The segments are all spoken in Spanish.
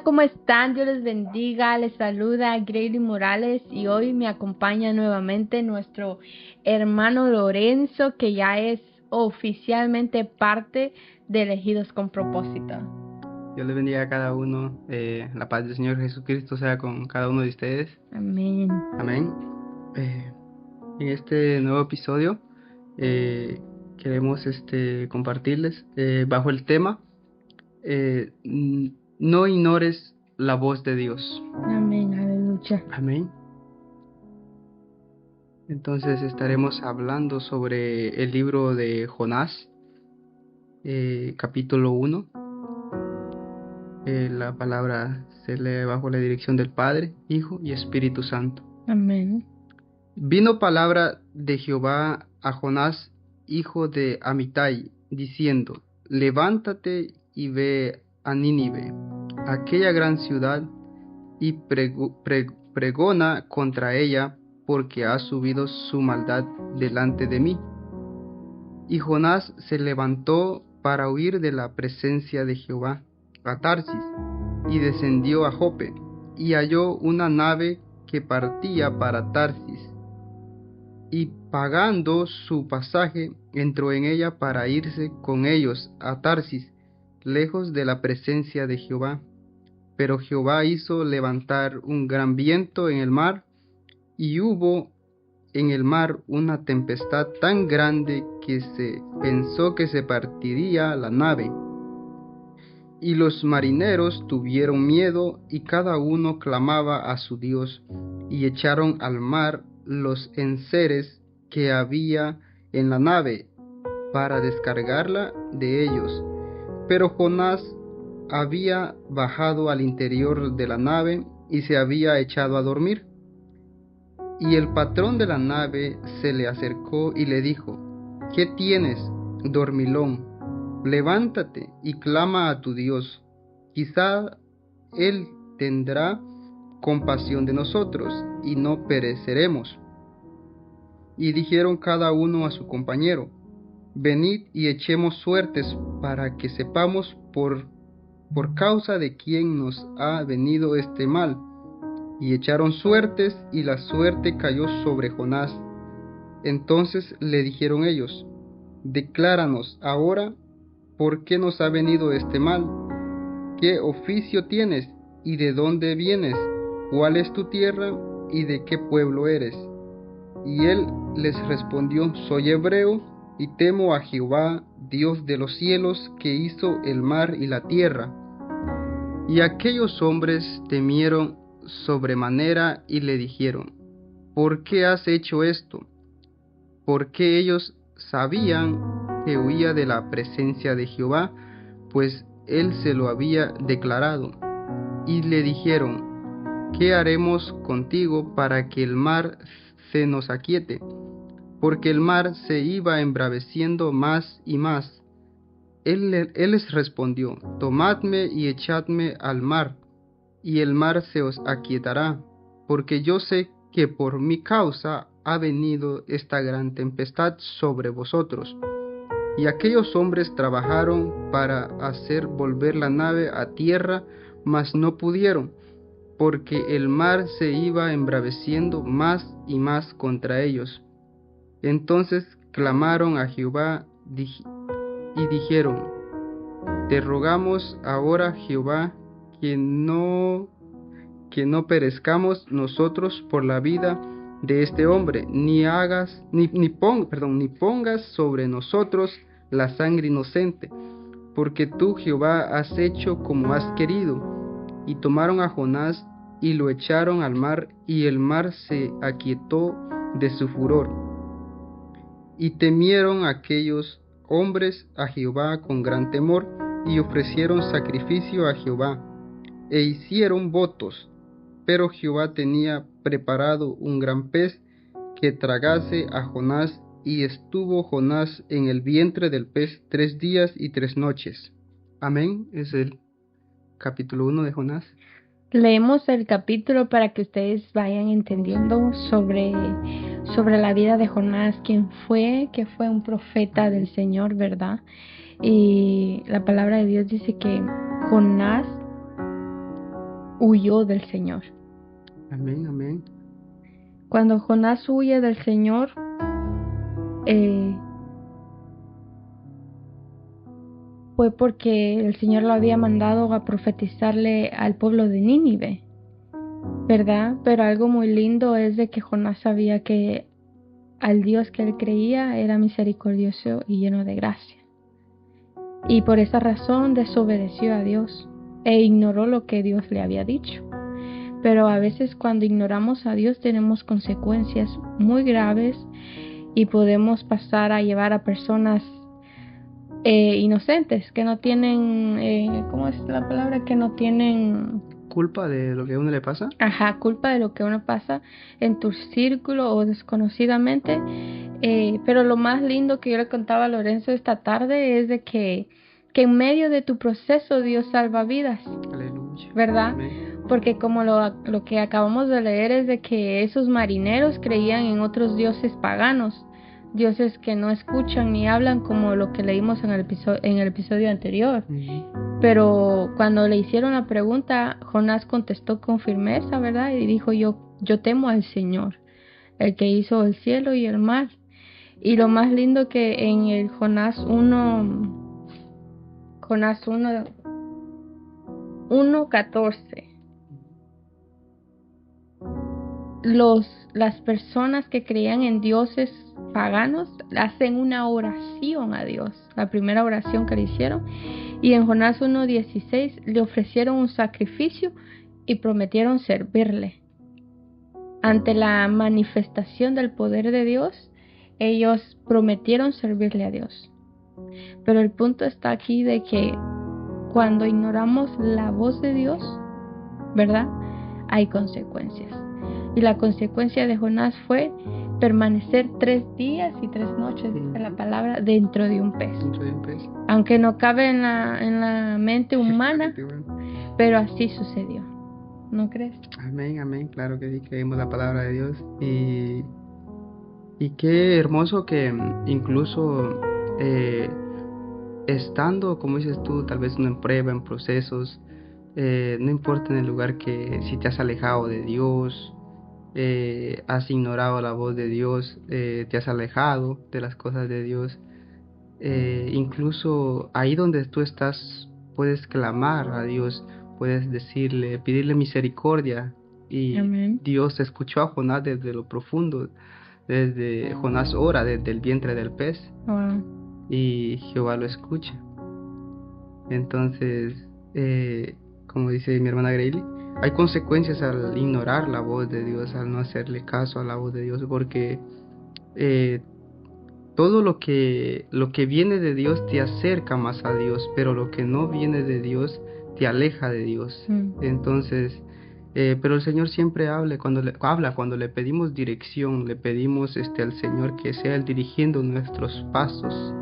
¿cómo están? Dios les bendiga. Les saluda Grady Morales y hoy me acompaña nuevamente nuestro hermano Lorenzo, que ya es oficialmente parte de Elegidos con Propósito. Dios les bendiga a cada uno. La paz del Señor Jesucristo sea con cada uno de ustedes. Amén. Amén. En este nuevo episodio queremos compartirles bajo el tema no ignores la voz de Dios. Amén, aleluya. Amén. Entonces estaremos hablando sobre el libro de Jonás, capítulo 1. La palabra se lee bajo la dirección del Padre, Hijo y Espíritu Santo. Amén. Vino palabra de Jehová a Jonás, hijo de Amitai, diciendo: Levántate y ve a Nínive, aquella gran ciudad, y pregona contra ella, porque ha subido su maldad delante de mí. Y Jonás se levantó para huir de la presencia de Jehová a Tarsis, y descendió a Jope, y halló una nave que partía para Tarsis, y pagando su pasaje, entró en ella para irse con ellos a Tarsis, lejos de la presencia de Jehová. Pero Jehová hizo levantar un gran viento en el mar, y hubo en el mar una tempestad tan grande que se pensó que se partiría la nave. Y los marineros tuvieron miedo, y cada uno clamaba a su Dios, y echaron al mar los enseres que había en la nave para descargarla de ellos. Pero Jonás había bajado al interior de la nave y se había echado a dormir. Y el patrón de la nave se le acercó y le dijo: ¿Qué tienes, dormilón? Levántate y clama a tu Dios. Quizá Él tendrá compasión de nosotros y no pereceremos. Y dijeron cada uno a su compañero: Venid y echemos suertes para que sepamos por causa de quién nos ha venido este mal. Y echaron suertes, y la suerte cayó sobre Jonás. Entonces le dijeron ellos: Decláranos ahora por qué nos ha venido este mal. ¿Qué oficio tienes, y de dónde vienes? ¿Cuál es tu tierra, y de qué pueblo eres? Y él les respondió: Soy hebreo, y temo a Jehová, Dios de los cielos, que hizo el mar y la tierra. Y aquellos hombres temieron sobremanera y le dijeron: ¿Por qué has hecho esto? Porque ellos sabían que huía de la presencia de Jehová, pues él se lo había declarado. Y le dijeron: ¿Qué haremos contigo para que el mar se nos aquiete? Porque el mar se iba embraveciendo más y más. Él les respondió: Tomadme y echadme al mar, y el mar se os aquietará, porque yo sé que por mi causa ha venido esta gran tempestad sobre vosotros. Y aquellos hombres trabajaron para hacer volver la nave a tierra, mas no pudieron, porque el mar se iba embraveciendo más y más contra ellos. Entonces clamaron a Jehová y dijeron: Te rogamos ahora, Jehová, que no perezcamos nosotros por la vida de este hombre, ni pongas sobre nosotros la sangre inocente, porque tú, Jehová, has hecho como has querido. Y tomaron a Jonás y lo echaron al mar, y el mar se aquietó de su furor. Y temieron aquellos hombres a Jehová con gran temor, y ofrecieron sacrificio a Jehová, e hicieron votos. Pero Jehová tenía preparado un gran pez que tragase a Jonás, y estuvo Jonás en el vientre del pez 3 días y 3 noches. Amén. Es el capítulo 1 de Jonás. Leemos el capítulo para que ustedes vayan entendiendo sobre la vida de Jonás, quién fue, que fue un profeta del Señor, ¿verdad? Y la palabra de Dios dice que Jonás huyó del Señor. Amén, amén. Cuando Jonás huye del Señor, fue porque el Señor lo había mandado a profetizarle al pueblo de Nínive, ¿verdad? Pero algo muy lindo es de que Jonás sabía que al Dios que él creía era misericordioso y lleno de gracia. Y por esa razón desobedeció a Dios e ignoró lo que Dios le había dicho. Pero a veces cuando ignoramos a Dios tenemos consecuencias muy graves y podemos pasar a llevar a personas inocentes que no tienen, ¿cómo es la palabra? Que no tienen ¿Culpa de lo que a uno le pasa? culpa de lo que uno pasa en tu círculo o desconocidamente. Pero lo más lindo que yo le contaba a Lorenzo esta tarde es de que en medio de tu proceso Dios salva vidas. Aleluya. ¿Verdad? Amén. Porque como lo que acabamos de leer es de que esos marineros creían en otros dioses paganos, dioses que no escuchan ni hablan, como lo que leímos en el episodio anterior. Pero cuando le hicieron la pregunta, Jonás contestó con firmeza, ¿verdad? Y dijo, yo temo al Señor, el que hizo el cielo y el mar. Y lo más lindo que en el Jonás 1:14, las personas que creían en dioses paganos hacen una oración a Dios, la primera oración que le hicieron, y en Jonás 1:16 le ofrecieron un sacrificio y prometieron servirle. Ante la manifestación del poder de Dios, ellos prometieron servirle a Dios. Pero el punto está aquí de que cuando ignoramos la voz de Dios, ¿verdad? Hay consecuencias. Y la consecuencia de Jonás fue permanecer 3 días y 3 noches, dice la palabra, dentro de un pez. Aunque no cabe en la mente humana, pero así sucedió. ¿No crees? Amén, amén. Claro que sí, creemos la palabra de Dios. Y qué hermoso que incluso estando, como dices tú, tal vez uno en prueba, en procesos, no importa en el lugar que si te has alejado de Dios, has ignorado la voz de Dios, te has alejado de las cosas de Dios, incluso ahí donde tú estás puedes clamar a Dios, puedes decirle, pedirle misericordia, y Amén. Dios escuchó a Jonás desde lo profundo, desde Jonás ora desde el vientre del pez. Y Jehová lo escucha. Entonces, como dice mi hermana Grayley, hay consecuencias al ignorar la voz de Dios, al no hacerle caso a la voz de Dios, porque todo lo que viene de Dios te acerca más a Dios, pero lo que no viene de Dios te aleja de Dios. Entonces, pero el Señor siempre habla cuando le pedimos dirección, le pedimos al Señor que sea Él dirigiendo nuestros pasos,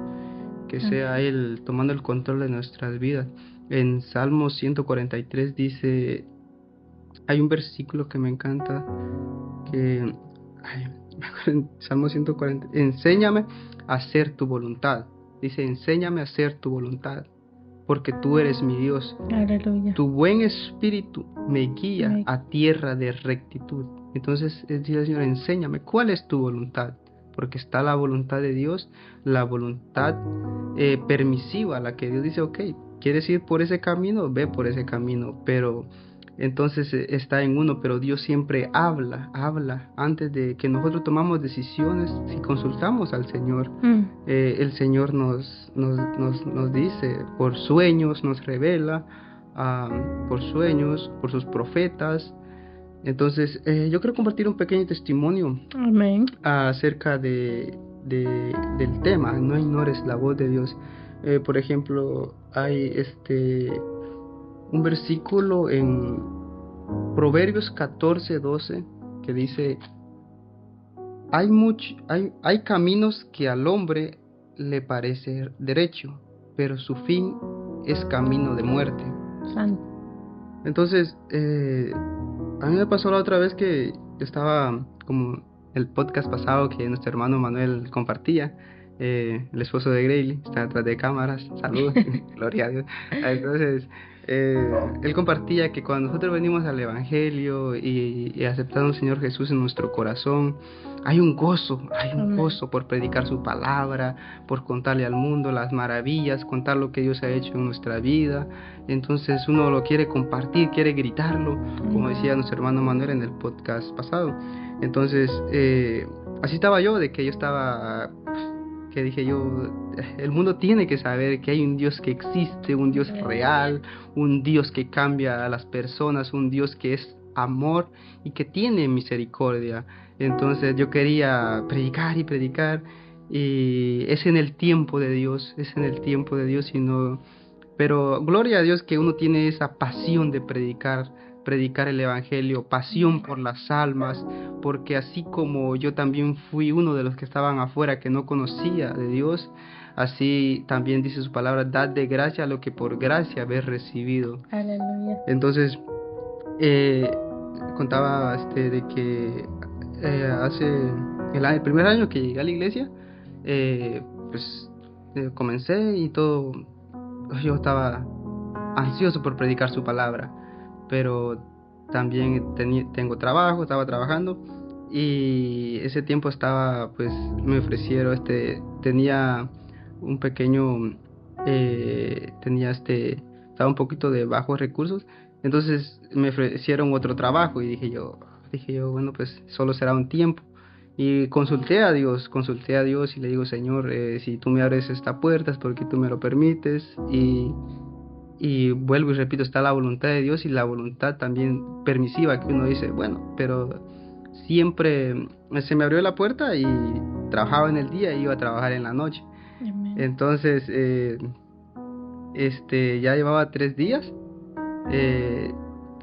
que sea Él tomando el control de nuestras vidas. En Salmo 143 dice, hay un versículo que me encanta, que en Salmo 140, enséñame a hacer tu voluntad. Dice, enséñame a hacer tu voluntad, porque tú eres mi Dios. Aleluya. Tu buen espíritu me guía a tierra de rectitud. Entonces dice el Señor, enséñame cuál es tu voluntad, porque está la voluntad de Dios, la voluntad permisiva, la que Dios dice, ok, ¿quieres ir por ese camino? Ve por ese camino, pero entonces está en uno, pero Dios siempre habla antes de que nosotros tomamos decisiones. Si consultamos al Señor, el Señor nos dice por sueños, nos revela por sueños, por sus profetas. Entonces yo quiero compartir un pequeño testimonio. Amén. Acerca del tema, no ignores la voz de Dios. Por ejemplo, hay un versículo en Proverbios 14:12 que dice, hay caminos que al hombre le parece derecho, pero su fin es camino de muerte. Santo. Entonces, a mí me pasó la otra vez que yo estaba, como el podcast pasado que nuestro hermano Manuel compartía, el esposo de Grayley está detrás de cámaras, saludos, gloria a Dios. Entonces él compartía que cuando nosotros venimos al Evangelio y aceptamos al Señor Jesús en nuestro corazón, hay un gozo por predicar su palabra, por contarle al mundo las maravillas, contar lo que Dios ha hecho en nuestra vida. Entonces uno lo quiere compartir, quiere gritarlo, como decía nuestro hermano Manuel en el podcast pasado. Entonces, así estaba yo, de que yo estaba, que dije yo, el mundo tiene que saber que hay un Dios que existe, un Dios real, un Dios que cambia a las personas, un Dios que es amor y que tiene misericordia. Entonces yo quería predicar y predicar, y es en el tiempo de Dios, y no, pero gloria a Dios que uno tiene esa pasión de predicar el Evangelio, pasión por las almas, porque así como yo también fui uno de los que estaban afuera que no conocía de Dios, así también dice su palabra, dad de gracia lo que por gracia habéis recibido. Aleluya. Entonces, contaba de que hace el primer año que llegué a la iglesia, pues comencé y todo, yo estaba ansioso por predicar su palabra, pero también tengo trabajo, estaba trabajando, y ese tiempo estaba, pues me ofrecieron, tenía un pequeño, estaba un poquito de bajos recursos, entonces me ofrecieron otro trabajo y dije yo, bueno, pues solo será un tiempo. Y consulté a Dios y le digo, Señor, si tú me abres esta puerta es porque tú me lo permites. Y vuelvo y repito, está la voluntad de Dios y la voluntad también permisiva, que uno dice, bueno, pero siempre se me abrió la puerta y trabajaba en el día e iba a trabajar en la noche. Amén. Entonces, ya llevaba 3 días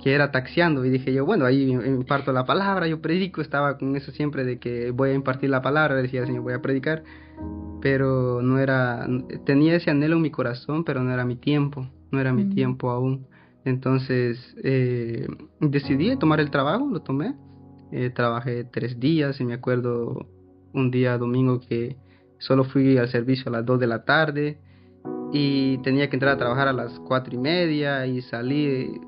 que era taxiando, y dije yo, bueno, ahí imparto la palabra, yo predico, estaba con eso siempre de que voy a impartir la palabra, decía el Señor, voy a predicar, pero no era, tenía ese anhelo en mi corazón, pero no era mi tiempo, tiempo aún. Entonces decidí tomar el trabajo, lo tomé, trabajé 3 días, y me acuerdo un día domingo que solo fui al servicio a las 2 de la tarde, y tenía que entrar a trabajar a las 4:30 y salí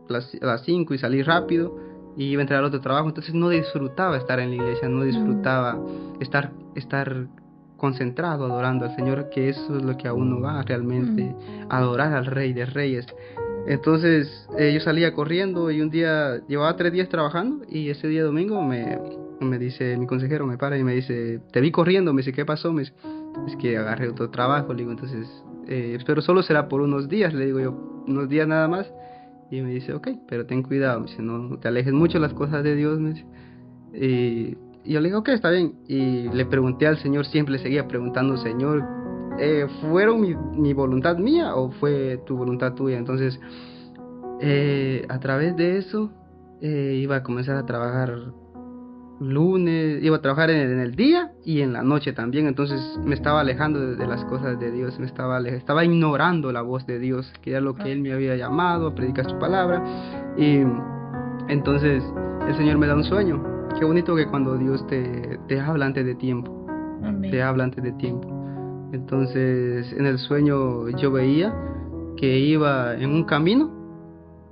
a las 5 y salí rápido, y iba a entrar al otro trabajo. Entonces no disfrutaba estar en la iglesia, no disfrutaba estar concentrado adorando al Señor, que eso es lo que a uno va realmente, adorar al Rey de Reyes. Entonces yo salía corriendo, y un día llevaba 3 días trabajando, y ese día domingo me dice mi consejero, me para y me dice, te vi corriendo. Me dice, ¿qué pasó? Me dice, es que agarré otro trabajo. Le digo, entonces pero solo será por unos días, le digo yo, unos días nada más. Y me dice, ok, pero ten cuidado, me dice, no te alejes mucho las cosas de Dios, me dice. Y yo le digo, ok, está bien. Y le pregunté al Señor, siempre le seguía preguntando, Señor, ¿fueron mi voluntad mía o fue tu voluntad tuya? Entonces, a través de eso, iba a comenzar a trabajar lunes, iba a trabajar en el día y en la noche también. Entonces me estaba alejando de las cosas de Dios, estaba ignorando la voz de Dios, que era lo que Él me había llamado a predicar su palabra. Y entonces el Señor me da un sueño. Qué bonito que cuando Dios te habla antes de tiempo. Amén. Te habla antes de tiempo. Entonces en el sueño yo veía que iba en un camino,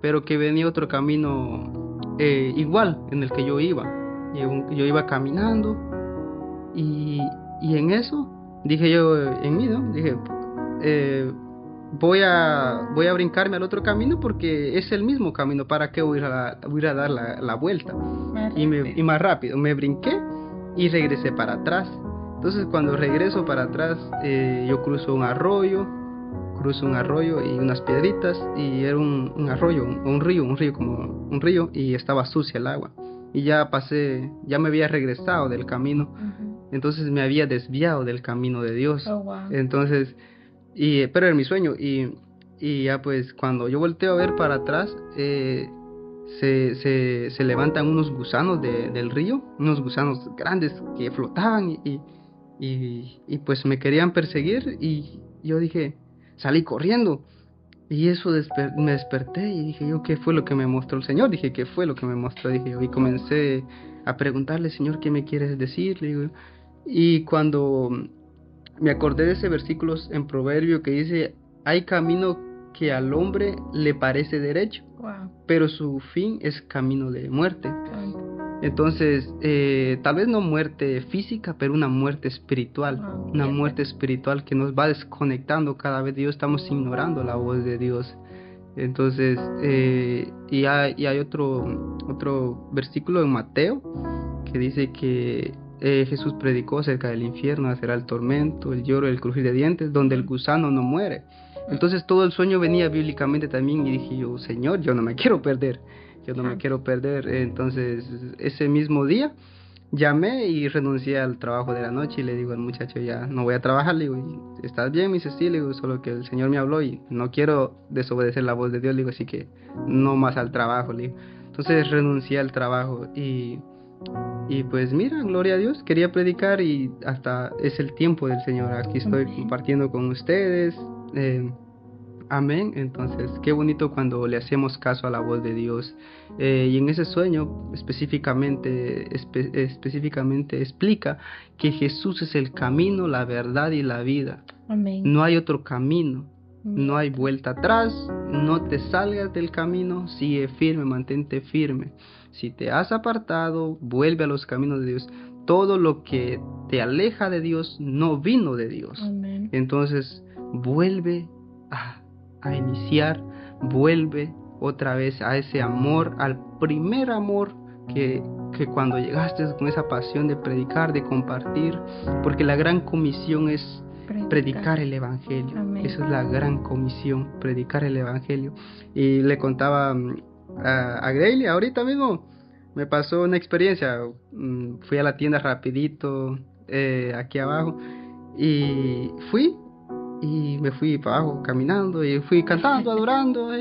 pero que venía otro camino igual en el que yo iba. Yo iba caminando, y en eso dije yo en mí, ¿no? Dije, voy a brincarme al otro camino porque es el mismo camino, ¿para qué voy a dar la vuelta? Y más rápido, me brinqué y regresé para atrás. Entonces cuando regreso para atrás, yo cruzo un arroyo y unas piedritas, y era un arroyo, un río, como un río, y estaba sucia el agua. Y ya me había regresado del camino. Entonces me había desviado del camino de Dios. Oh, wow. Entonces, pero era mi sueño, y ya pues cuando yo volteo a ver para atrás, se levantan unos gusanos del río, unos gusanos grandes que flotaban, y pues me querían perseguir, y yo salí corriendo. Y eso me desperté y dije yo, ¿qué fue lo que me mostró el Señor? Dije, ¿qué fue lo que me mostró? Dije yo, y comencé a preguntarle, Señor, ¿qué me quieres decir? Le digo, y cuando me acordé de ese versículo en Proverbio que dice, hay camino que al hombre le parece derecho, Wow. pero su fin es camino de muerte. Santo. Entonces, tal vez no muerte física, pero una muerte espiritual, Wow, una cierto. muerte espiritual que nos va desconectando cada vez de Dios, estamos ignorando la voz de Dios. Entonces, y hay otro versículo en Mateo que dice que Jesús predicó acerca del infierno, será el tormento, el lloro, el crujir de dientes, donde el gusano no muere. Entonces todo el sueño venía bíblicamente también y dije yo, Señor, yo no me quiero perder, yo no me quiero perder. Entonces ese mismo día llamé y renuncié al trabajo de la noche y le digo al muchacho, ya no voy a trabajar. Le digo, ¿estás bien? Me dice, sí. Le digo, solo que el Señor me habló y no quiero desobedecer la voz de Dios. Le digo, así que no más al trabajo. Le digo. Entonces renuncié al trabajo y pues mira, gloria a Dios, quería predicar y hasta es el tiempo del Señor. Aquí estoy compartiendo con ustedes. Amén. Entonces, qué bonito cuando le hacemos caso a la voz de Dios. Y en ese sueño específicamente explica que Jesús es el camino, la verdad y la vida. Amén. No hay otro camino, no hay vuelta atrás, no te salgas del camino, sigue firme, mantente firme. Si te has apartado, vuelve a los caminos de Dios. Todo lo que te aleja de Dios no vino de Dios. Amén. Entonces, vuelve a iniciar, vuelve otra vez a ese amor, al primer amor que cuando llegaste con esa pasión de predicar, de compartir, porque la gran comisión es predicar el Evangelio. Amén. Esa es la gran comisión, predicar el Evangelio. Y le contaba a Grayley, ahorita mismo me pasó una experiencia. Fui a la tienda rapidito, aquí abajo, y me fui para abajo caminando y fui cantando, adorando,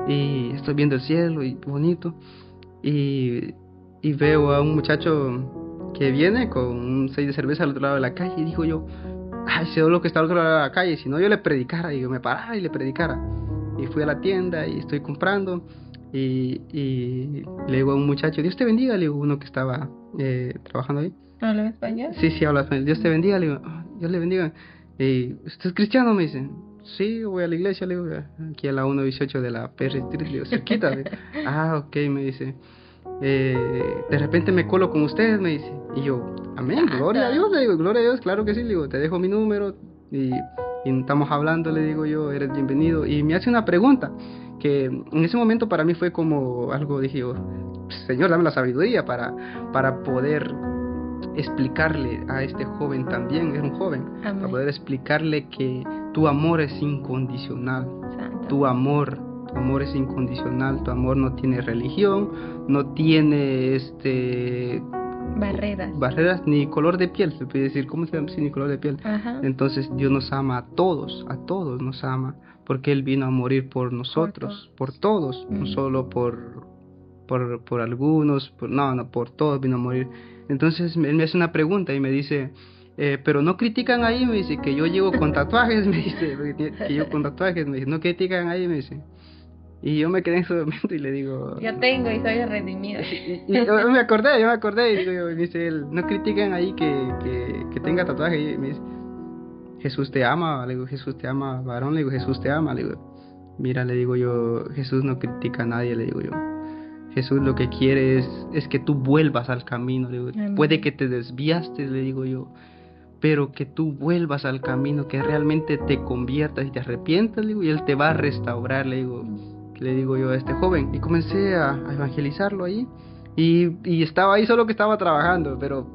y estoy viendo el cielo y bonito, y veo a un muchacho que viene con un 6 de cerveza al otro lado de la calle y digo yo, ese es lo que está al otro lado de la calle, si no yo le predicara, y yo me parara y le predicara. Y fui a la tienda y estoy comprando y le digo a un muchacho, Dios te bendiga, le digo, uno que estaba trabajando ahí. ¿Habla español? Sí, habla español. Dios te bendiga, le digo, Dios le bendiga. ¿Usted es cristiano? Me dice. Sí, voy a la iglesia, le digo, aquí a la 118 de la PR Street, le digo, cerquita. Le digo. Ok, me dice. De repente me colo con ustedes, me dice. Y yo, amén, gloria a Dios, le digo, gloria a Dios, claro que sí, le digo, te dejo mi número y estamos hablando, le digo yo, eres bienvenido. Y me hace una pregunta que en ese momento para mí fue como algo, dije yo, Señor, dame la sabiduría para poder explicarle a este joven también, era un joven, Amén. Para poder explicarle que tu amor es incondicional. Santo. Tu amor es incondicional, tu amor no tiene religión, no tiene barreras ni color de piel, se puede decir, ¿cómo se llama? Ni color de piel. Ajá. Entonces Dios nos ama a todos nos ama, porque Él vino a morir por nosotros, por todos, no solo por algunos, por todos vino a morir. Entonces él me hace una pregunta y me dice, pero no critican ahí, me dice, que yo llego con tatuajes, me dice, que yo con tatuajes, me dice, no critican ahí, me dice. Y yo me quedé en ese momento y le digo, yo tengo y soy redimido. Y yo me acordé y digo, y me dice él, no critican ahí que tenga tatuaje. Y me dice, Jesús te ama, le digo, Jesús te ama, varón, le digo, Jesús te ama, le digo, mira, le digo yo, Jesús no critica a nadie, le digo yo. Jesús lo que quiere es que tú vuelvas al camino, le digo. Puede que te desviaste, le digo yo, pero que tú vuelvas al camino, que realmente te conviertas y te arrepientas, le digo, y Él te va a restaurar, le digo yo a este joven. Y comencé a evangelizarlo ahí, y estaba ahí, solo que estaba trabajando, pero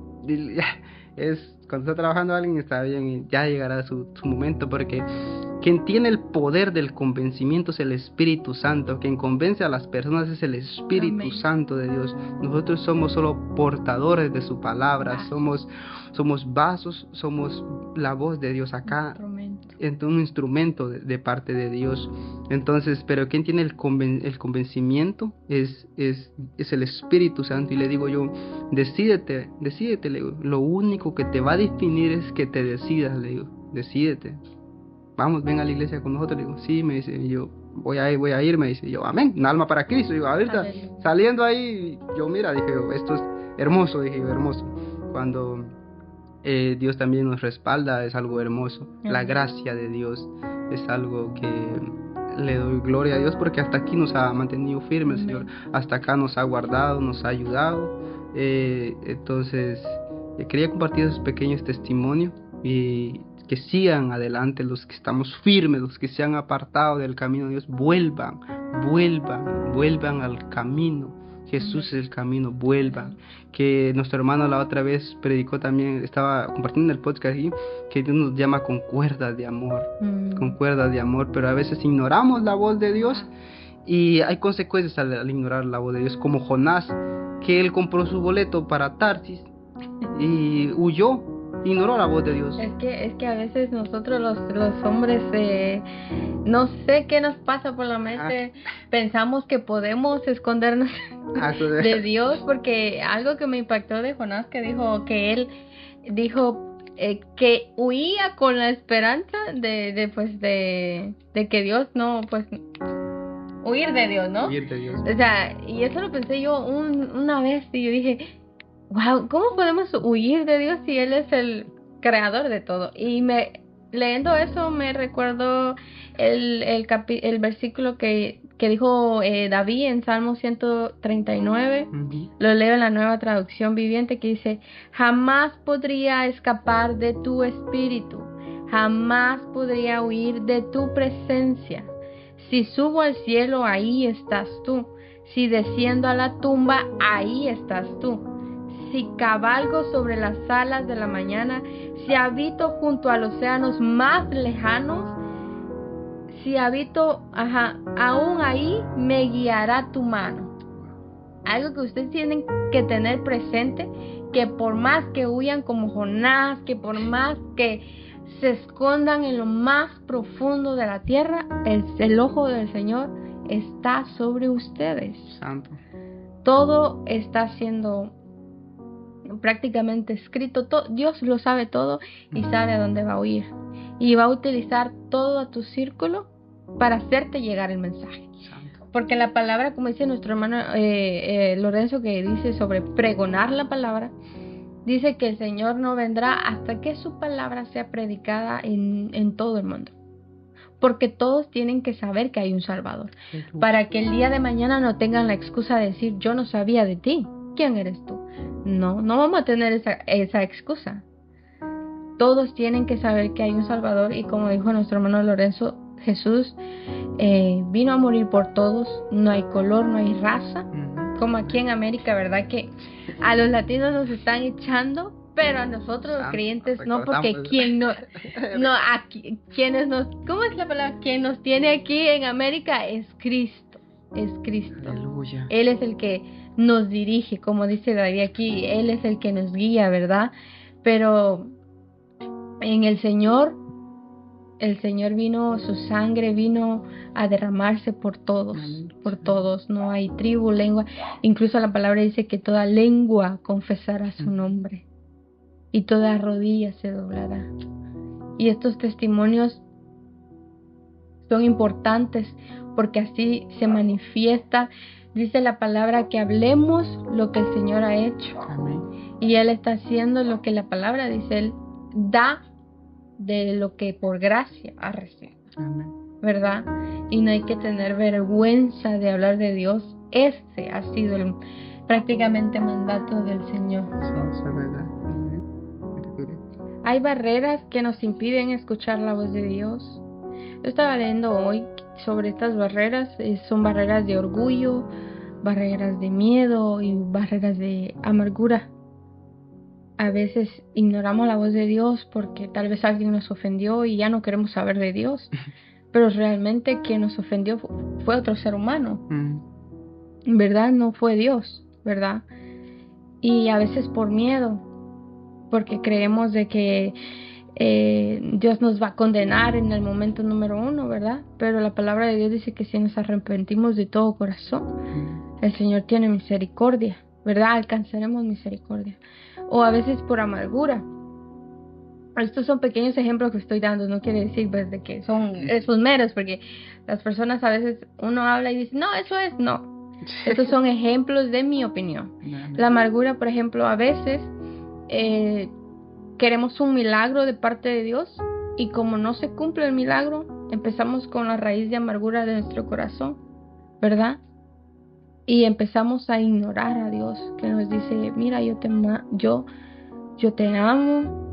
cuando está trabajando alguien está bien, y ya llegará su momento, porque quien tiene el poder del convencimiento es el Espíritu Santo. Quien convence a las personas es el Espíritu Amén. Santo de Dios. Nosotros somos solo portadores de su palabra. Somos vasos, somos la voz de Dios acá. Un instrumento de parte de Dios. Entonces, pero quien tiene el convencimiento es el Espíritu Santo. Y le digo yo, decídete, le digo. Lo único que te va a definir es que te decidas, le digo, decídete. Vamos, ven a la iglesia con nosotros, le digo, sí, me dice, y yo, voy a ir, me dice, yo, amén, un alma para Cristo, digo, ahorita, saliendo ahí, yo, mira, dije yo, esto es hermoso, dije yo, hermoso, cuando Dios también nos respalda, es algo hermoso, la gracia de Dios, es algo que le doy gloria a Dios, porque hasta aquí nos ha mantenido firme el Señor, hasta acá nos ha guardado, nos ha ayudado. Entonces quería compartir esos pequeños testimonios y que sigan adelante los que estamos firmes, los que se han apartado del camino de Dios, vuelvan al camino. Jesús es el camino, vuelvan. Que nuestro hermano la otra vez predicó también, estaba compartiendo en el podcast aquí, que Dios nos llama con cuerdas de amor, pero a veces ignoramos la voz de Dios y hay consecuencias al ignorar la voz de Dios, como Jonás, que él compró su boleto para Tarsis y huyó, ignoró la voz de Dios. Es que a veces nosotros los hombres, no sé qué nos pasa por la mente, pensamos que podemos escondernos de Dios, porque algo que me impactó de Jonás, que dijo que él dijo que huía con la esperanza de que Dios no, pues, huir de Dios, ¿no? Huir de Dios. O sea, y eso lo pensé yo una vez y yo dije, wow, ¿cómo podemos huir de Dios si Él es el creador de todo? Y leyendo eso me recuerdo el versículo que dijo David en Salmo 139, lo leo en la Nueva Traducción Viviente, que dice: jamás podría escapar de tu espíritu, jamás podría huir de tu presencia. Si subo al cielo, ahí estás tú. Si desciendo a la tumba, ahí estás tú. Si cabalgo sobre las alas de la mañana, si habito junto a los océanos más lejanos, si habito, aún ahí me guiará tu mano. Algo que ustedes tienen que tener presente, que por más que huyan como Jonás, que por más que se escondan en lo más profundo de la tierra, el ojo del Señor está sobre ustedes. Santo. Todo está siendo prácticamente escrito, Dios lo sabe todo y sabe a dónde va a huir, y va a utilizar todo a tu círculo para hacerte llegar el mensaje. Porque la palabra, como dice nuestro hermano Lorenzo, que dice sobre pregonar la palabra, dice que el Señor no vendrá hasta que su palabra sea predicada en todo el mundo. Porque todos tienen que saber que hay un Salvador, para que el día de mañana no tengan la excusa de decir: yo no sabía de ti, ¿quién eres tú? No vamos a tener esa excusa. Todos tienen que saber que hay un Salvador, y como dijo nuestro hermano Lorenzo, Jesús vino a morir por todos, no hay color, no hay raza, como aquí en América, ¿verdad? Que a los latinos nos están echando, pero a nosotros los creyentes no, porque ¿cómo es la palabra? Quien nos tiene aquí en América es Cristo, Aleluya. Él es el que nos dirige, como dice David aquí, Él es el que nos guía, ¿verdad? Pero en el Señor vino, su sangre vino a derramarse por todos, no hay tribu, lengua, incluso la palabra dice que toda lengua confesará su nombre y toda rodilla se doblará. Y estos testimonios son importantes porque así se manifiesta. Dice la palabra que hablemos lo que el Señor ha hecho. Amén. Y Él está haciendo lo que la palabra dice. Él da de lo que por gracia ha recibido. Amén. ¿Verdad? Y no hay que tener vergüenza de hablar de Dios. Este ha sido prácticamente mandato del Señor. Sí, eso es verdad. Hay barreras que nos impiden escuchar la voz de Dios. Yo estaba leyendo hoy sobre estas barreras. Son barreras de orgullo, barreras de miedo y barreras de amargura. A veces ignoramos la voz de Dios porque tal vez alguien nos ofendió y ya no queremos saber de Dios. Pero realmente quien nos ofendió fue otro ser humano. ¿Verdad? No fue Dios, ¿verdad? Y a veces por miedo, porque creemos de que Dios nos va a condenar en el momento número 1, ¿verdad? Pero la palabra de Dios dice que si nos arrepentimos de todo corazón, el Señor tiene misericordia, ¿verdad? Alcanzaremos misericordia. O a veces por amargura. Estos son pequeños ejemplos que estoy dando, no quiere decir pues, de que son esos meros, porque las personas a veces uno habla y dice, no, eso es, no. Estos son ejemplos de mi opinión. La amargura, por ejemplo, a veces queremos un milagro de parte de Dios y como no se cumple el milagro, Empezamos con la raíz de amargura de nuestro corazón, ¿verdad? Y empezamos a ignorar a Dios, que nos dice, mira, yo te amo.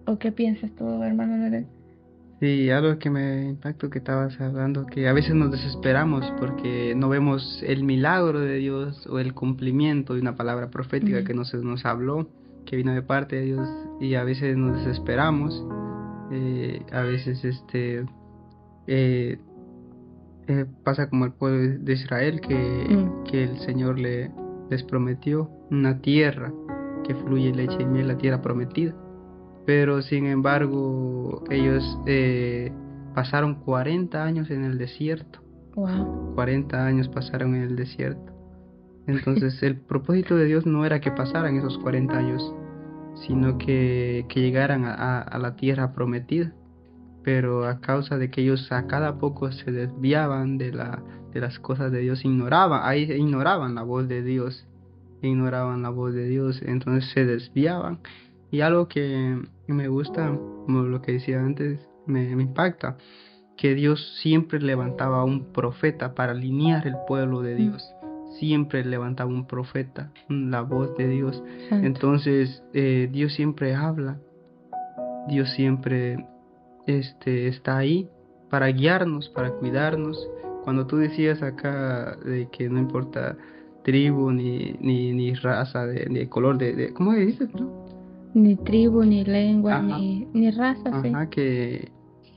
¿O qué piensas tú, hermano Lorenzo? Sí, algo que me impactó que estabas hablando, que a veces nos desesperamos porque no vemos el milagro de Dios o el cumplimiento de una palabra profética que nos habló, que vino de parte de Dios, y a veces nos desesperamos, a veces eh, pasa como el pueblo de Israel que el Señor les prometió una tierra que fluye leche y miel, la tierra prometida. Pero sin embargo, ellos pasaron 40 años en el desierto. Wow. 40 años pasaron en el desierto. Entonces, el propósito de Dios no era que pasaran esos 40 años, sino que llegaran a la tierra prometida. Pero a causa de que ellos a cada poco se desviaban de las cosas de Dios, ignoraban la voz de Dios, entonces se desviaban. Y algo que me gusta, como lo que decía antes, me impacta, que Dios siempre levantaba a un profeta para alinear el pueblo de Dios. Siempre levantaba un profeta, la voz de Dios. Santo. Entonces, Dios siempre habla, Dios siempre está ahí para guiarnos, para cuidarnos. Cuando tú decías acá de que no importa tribu, ni raza, ni color ¿cómo dices tú? Ni tribu, ni lengua, Ajá. ni raza, sí. Ajá, que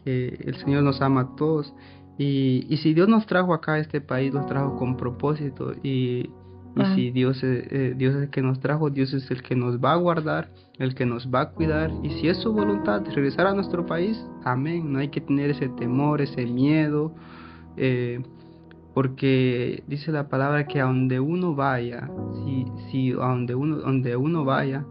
el Señor nos ama a todos. Y si Dios nos trajo acá a este país, nos trajo con propósito. Y si Dios es el que nos trajo, Dios es el que nos va a guardar, el que nos va a cuidar. Y si es su voluntad de regresar a nuestro país, amén. No hay que tener ese temor, ese miedo, porque dice la palabra que a donde uno vaya, si a donde uno vaya,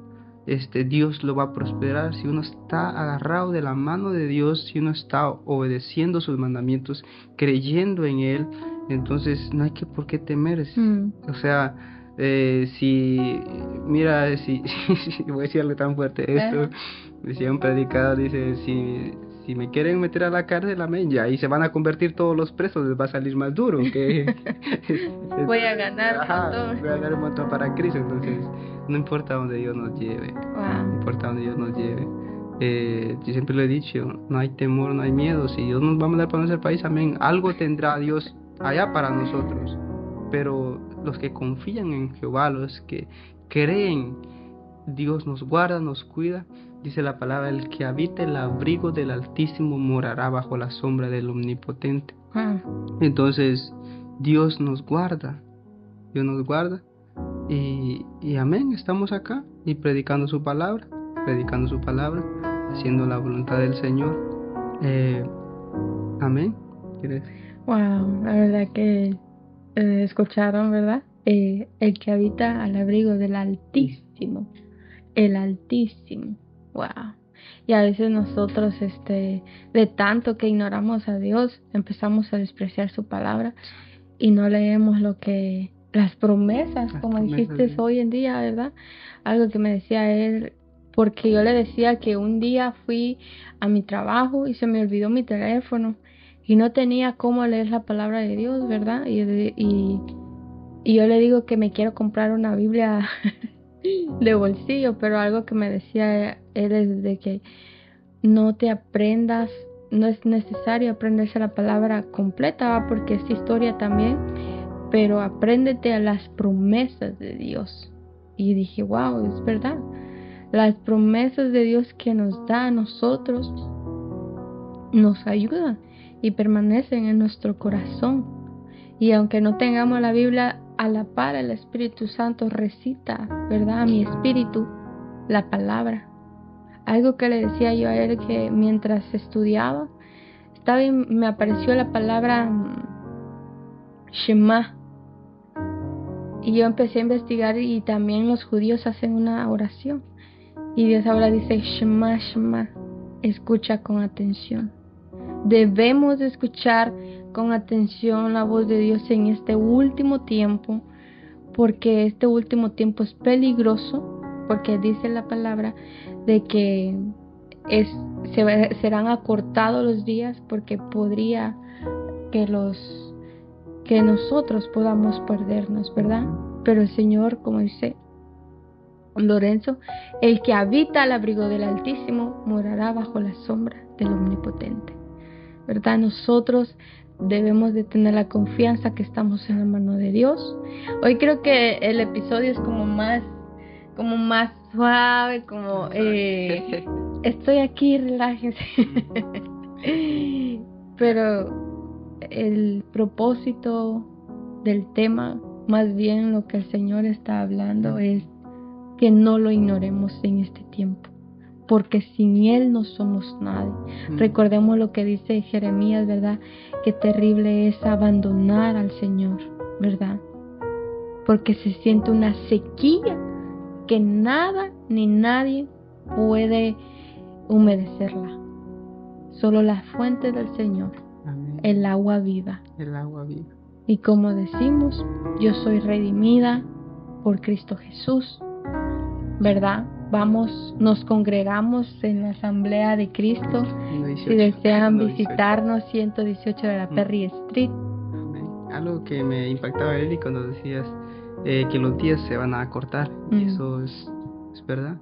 Dios lo va a prosperar. Si uno está agarrado de la mano de Dios, si uno está obedeciendo sus mandamientos, creyendo en Él, entonces no hay que por qué temer. O sea, si voy a decirle tan fuerte esto, decía un predicador, dice, si me quieren meter a la cárcel, amén, ya ahí se van a convertir todos los presos, les va a salir más duro, que voy a ganar un montón. Voy a ganar un montón para Cristo. Entonces, no importa donde Dios nos lleve, no importa donde Dios nos lleve. Yo siempre lo he dicho, no hay temor, no hay miedo. Si Dios nos va a mandar para nuestro país, amén, algo tendrá Dios allá para nosotros. Pero los que confían en Jehová, los que creen, Dios nos guarda, nos cuida. Dice la palabra, el que habita el abrigo del Altísimo morará bajo la sombra del Omnipotente. Entonces, Dios nos guarda, y amén, estamos acá y predicando su palabra, haciendo la voluntad del Señor. Amén. Wow, la verdad que escucharon, ¿verdad? El que habita al abrigo del Altísimo, el Altísimo. Wow. Y a veces nosotros, de tanto que ignoramos a Dios, empezamos a despreciar su palabra y no leemos las promesas, como dijiste hoy en día, ¿verdad? Algo que me decía él, porque yo le decía que un día fui a mi trabajo y se me olvidó mi teléfono y no tenía cómo leer la palabra de Dios, ¿verdad? Y yo le digo que me quiero comprar una Biblia de bolsillo, pero algo que me decía él es de que no es necesario aprenderse la palabra completa, porque es historia también, pero apréndete a las promesas de Dios. Y dije, wow, es verdad, las promesas de Dios que nos da a nosotros nos ayudan y permanecen en nuestro corazón. Y aunque no tengamos la Biblia a la par, el Espíritu Santo recita, ¿verdad?, a mi espíritu la palabra. Algo que le decía yo a él, que mientras estudiaba, me apareció la palabra Shema. Y yo empecé a investigar, y también los judíos hacen una oración. Y Dios ahora dice, Shema, Shema, escucha con atención. Debemos escuchar con atención la voz de Dios en este último tiempo, porque este último tiempo es peligroso, porque dice la palabra de que serán acortados los días, porque podría que nosotros podamos perdernos, ¿verdad? Pero el Señor, como dice Lorenzo, el que habita al abrigo del Altísimo morará bajo la sombra del Omnipotente, ¿verdad? Nosotros debemos de tener la confianza que estamos en la mano de Dios. Hoy creo que el episodio es como más suave, como estoy aquí, relájense. Pero el propósito del tema, más bien lo que el Señor está hablando, es que no lo ignoremos en este tiempo, porque sin Él no somos nadie. Recordemos lo que dice Jeremías, ¿verdad? Qué terrible es abandonar al Señor, ¿verdad? Porque se siente una sequía que nada ni nadie puede humedecerla. Solo la fuente del Señor, amén, el agua viva. El agua viva. Y como decimos, yo soy redimida por Cristo Jesús, ¿verdad? Nos congregamos en la Asamblea de Cristo. 18, si desean visitarnos, 118 de la Perry Street. Amén. Algo que me impactaba, Eli, cuando decías que los días se van a acortar. Y eso es verdad.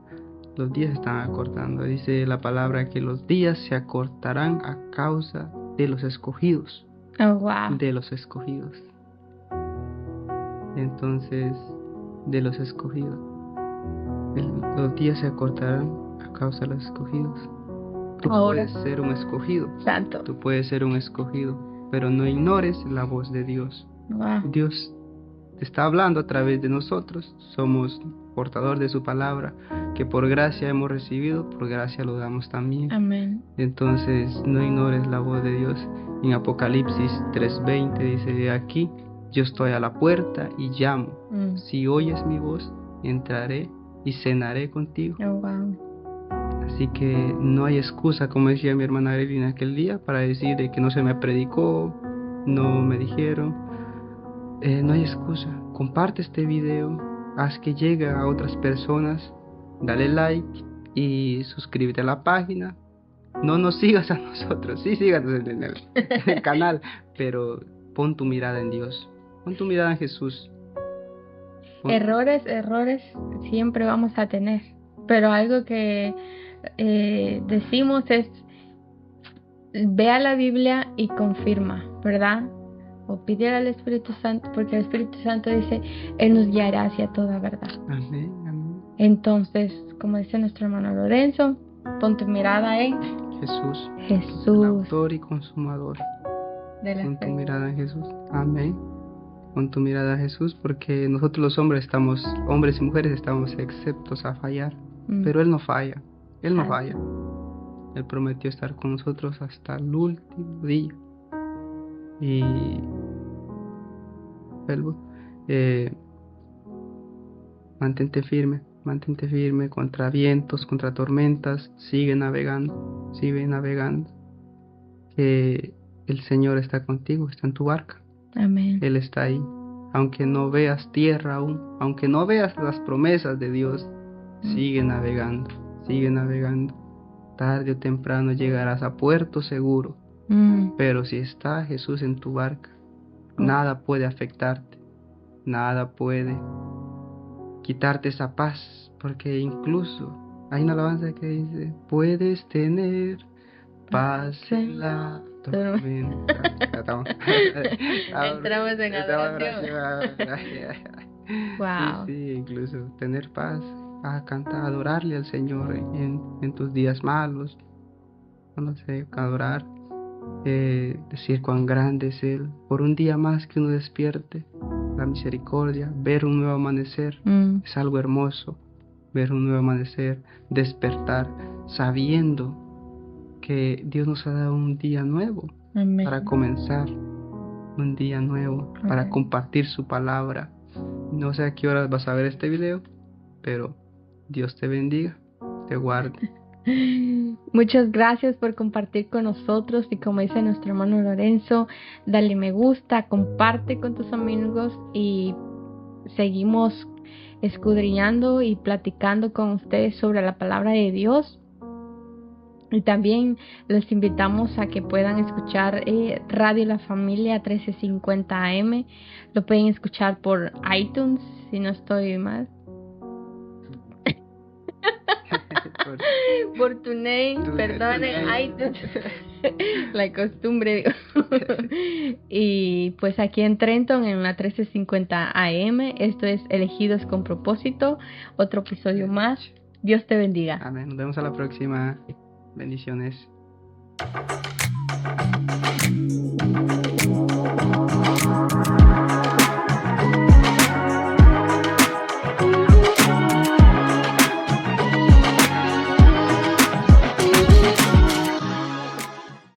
Los días se están acortando. Dice la palabra que los días se acortarán a causa de los escogidos. Oh, wow. De los escogidos. Entonces, de los escogidos. Los días se acortarán a causa de los escogidos. Tú puedes ser un escogido. Santo. Tú puedes ser un escogido, pero no ignores la voz de Dios. Wow. Dios te está hablando a través de nosotros. Somos portador de su palabra, que por gracia hemos recibido, por gracia lo damos también. Amén. Entonces, no ignores la voz de Dios. En Apocalipsis 3:20 dice: aquí yo estoy a la puerta y llamo. Si oyes mi voz, entraré y cenaré contigo. Oh, wow. Así que no hay excusa, como decía mi hermana Evelyn aquel día, para decir que no se me predicó, no me dijeron. No hay excusa. Comparte este video, haz que llegue a otras personas, dale like y suscríbete a la página. No nos sigas a nosotros, sí síganos en el canal, pero pon tu mirada en Dios, pon tu mirada en Jesús. Errores siempre vamos a tener, pero algo que decimos es: vea la Biblia y confirma, ¿verdad? O pide al Espíritu Santo, porque el Espíritu Santo dice, Él nos guiará hacia toda verdad. Amén, amén. Entonces, como dice nuestro hermano Lorenzo, pon tu mirada en Jesús, el autor y consumador de la fe. Pon tu mirada en Jesús, amén. Con tu mirada a Jesús, porque nosotros los hombres y mujeres estamos exceptos a fallar, pero Él no falla, Él no falla. Él prometió estar con nosotros hasta el último día. Y mantente firme contra vientos, contra tormentas, sigue navegando, que el Señor está contigo, está en tu barca. Amén. Él está ahí, aunque no veas tierra aún, aunque no veas las promesas de Dios, sigue navegando. Tarde o temprano llegarás a puerto seguro. Pero si está Jesús en tu barca, nada puede afectarte, nada puede quitarte esa paz, porque incluso hay una alabanza que dice: puedes tener paz en la tormenta. Entramos en adoración. Wow. Sí, incluso tener paz, a cantar, adorarle al Señor en tus días malos, no sé, adorar, decir cuán grande es Él, por un día más que uno despierte, la misericordia, ver un nuevo amanecer, es algo hermoso, ver un nuevo amanecer, despertar, sabiendo que Dios nos ha dado un día nuevo. Amén. Para comenzar, un día nuevo, para compartir su palabra. No sé a qué horas vas a ver este video, pero Dios te bendiga, te guarde. Muchas gracias por compartir con nosotros, y como dice nuestro hermano Lorenzo, dale me gusta, comparte con tus amigos y seguimos escudriñando y platicando con ustedes sobre la palabra de Dios. Y también les invitamos a que puedan escuchar Radio La Familia 1350 AM. Lo pueden escuchar por iTunes, si no estoy mal. Por TuneIn, perdonen, iTunes. La costumbre, digo. Y pues aquí en Trenton, en la 1350 AM, esto es Elegidos con Propósito, otro episodio más. Dios te bendiga. Amén. Nos vemos a la próxima. Bendiciones.